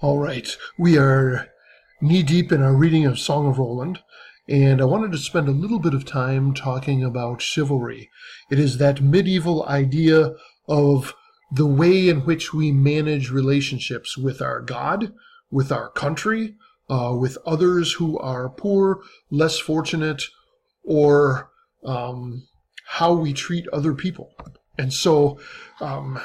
All right, we are knee-deep in our reading of Song of Roland, and I wanted to spend a little bit of time talking about chivalry. It is that medieval idea of the way in which we manage relationships with our God, with our country, with others who are poor, less fortunate, or how we treat other people. And so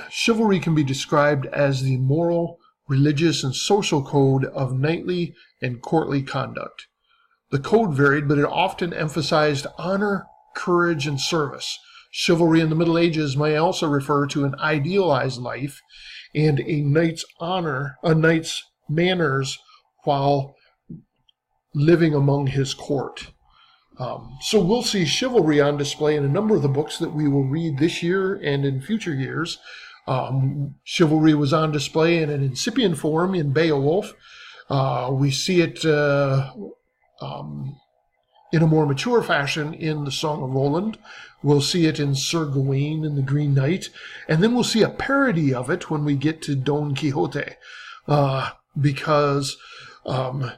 chivalry can be described as the moral, religious, and social code of knightly and courtly conduct. The code varied, but it often emphasized honor, courage, and service. Chivalry in the Middle Ages may also refer to an idealized life and a knight's honor, a knight's manners while living among his court. So we'll see chivalry on display in a number of the books that we will read this year and in future years. Chivalry was on display in an incipient form in Beowulf. We see it in a more mature fashion in the Song of Roland. We'll see it in Sir Gawain and the Green Knight. And then we'll see a parody of it when we get to Don Quixote. Because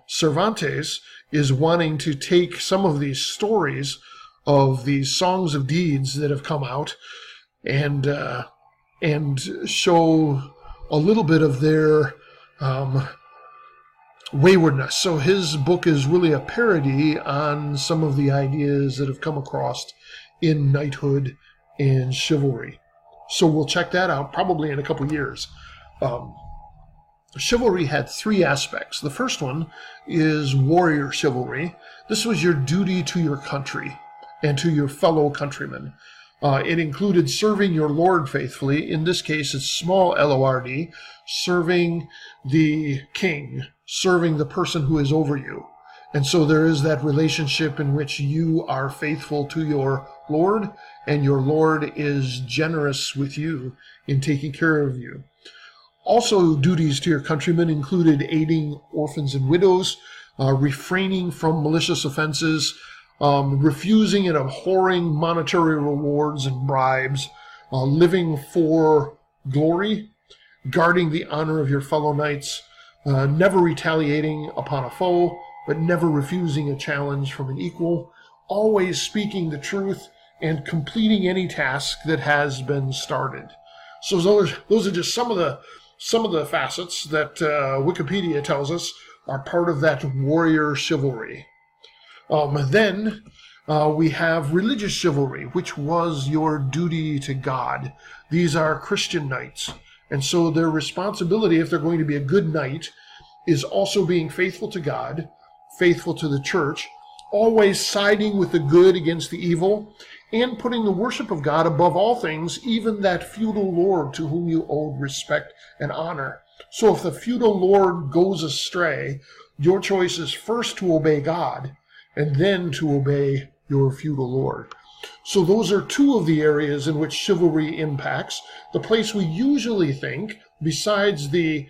Cervantes is wanting to take some of these stories of these songs of deeds that have come out and show a little bit of their waywardness. So his book is really a parody on some of the ideas that have come across in knighthood and chivalry. So we'll check that out probably in a couple years. Chivalry had three aspects. The first one is warrior chivalry. This was your duty to your country and to your fellow countrymen. It included serving your lord faithfully. In this case, it's small L-O-R-D, serving the king, serving the person who is over you. And so there is that relationship in which you are faithful to your lord, and your lord is generous with you in taking care of you. Also, duties to your countrymen included aiding orphans and widows, refraining from malicious offenses, refusing and abhorring monetary rewards and bribes, living for glory, guarding the honor of your fellow knights, never retaliating upon a foe, but never refusing a challenge from an equal, always speaking the truth, and completing any task that has been started. So those are just some of the facets that Wikipedia tells us are part of that warrior chivalry. Then we have religious chivalry, which was your duty to God. These are Christian knights. And so their responsibility, if they're going to be a good knight, is also being faithful to God, faithful to the church, always siding with the good against the evil, and putting the worship of God above all things, even that feudal lord to whom you owed respect and honor. So if the feudal lord goes astray, your choice is first to obey God and then to obey your feudal lord. So those are two of the areas in which chivalry impacts. The place we usually think, besides the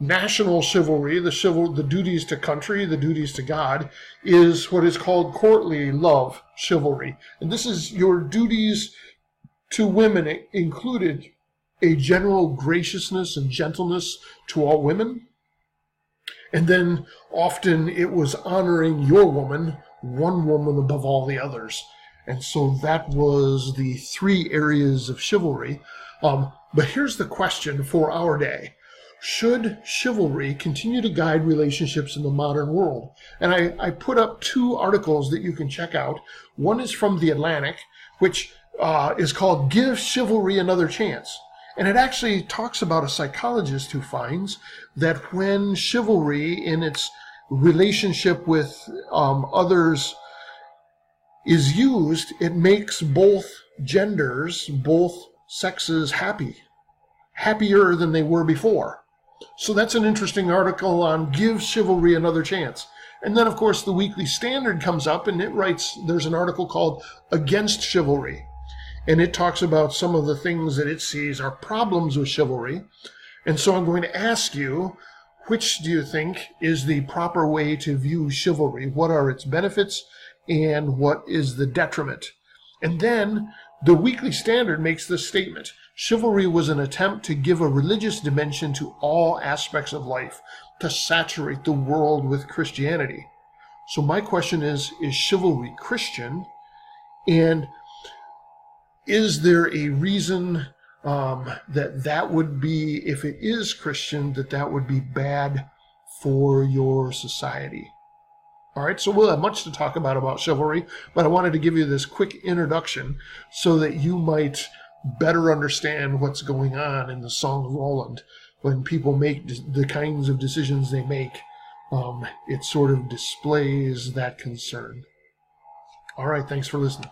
national chivalry, the duties to country, the duties to God, is what is called courtly love chivalry. And this is your duties to women. It included a general graciousness and gentleness to all women. And then often it was honoring your woman, one woman above all the others. And so that was the three areas of chivalry. But here's the question for our day. Should chivalry continue to guide relationships in the modern world? And I put up two articles that you can check out. One is from The Atlantic, which is called Give Chivalry Another Chance. And it actually talks about a psychologist who finds that when chivalry in its relationship with others is used, it makes both genders, both sexes happier than they were before. So that's an interesting article on Give Chivalry Another Chance. And then, of course, the Weekly Standard comes up and it writes, there's an article called Against Chivalry. And it talks about some of the things that it sees are problems with chivalry. And so I'm going to ask you, which do you think is the proper way to view chivalry? What are its benefits and what is the detriment? And then The Weekly Standard makes this statement: chivalry was an attempt to give a religious dimension to all aspects of life, to saturate the world with Christianity. So my question is chivalry Christian? And is there a reason that would be, if it is Christian, that would be bad for your society? All right, so we'll have much to talk about chivalry, but I wanted to give you this quick introduction so that you might better understand what's going on in the Song of Roland. When people make the kinds of decisions they make, it sort of displays that concern. All right, thanks for listening.